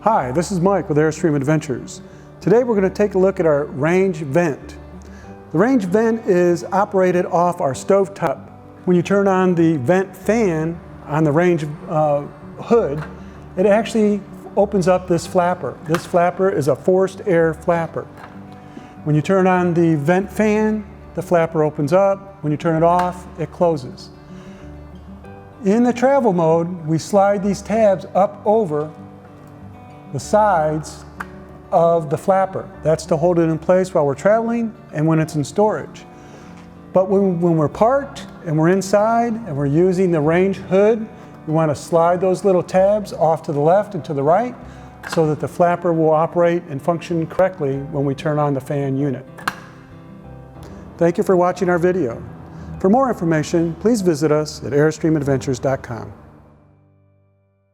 Hi, this is Mike with Airstream Adventures. Today we're going to take a look at our range vent. The range vent is operated off our stovetop. When you turn on the vent fan on the range hood, it actually opens up this flapper. This flapper is a forced air flapper. When you turn on the vent fan, the flapper opens up. When you turn it off, it closes. In the travel mode, we slide these tabs up over the sides of the flapper. That's to hold it in place while we're traveling and when it's in storage. But when we're parked and we're inside and we're using the range hood, we want to slide those little tabs off to the left and to the right so that the flapper will operate and function correctly when we turn on the fan unit. Thank you for watching our video. For more information, please visit us at airstreamadventures.com.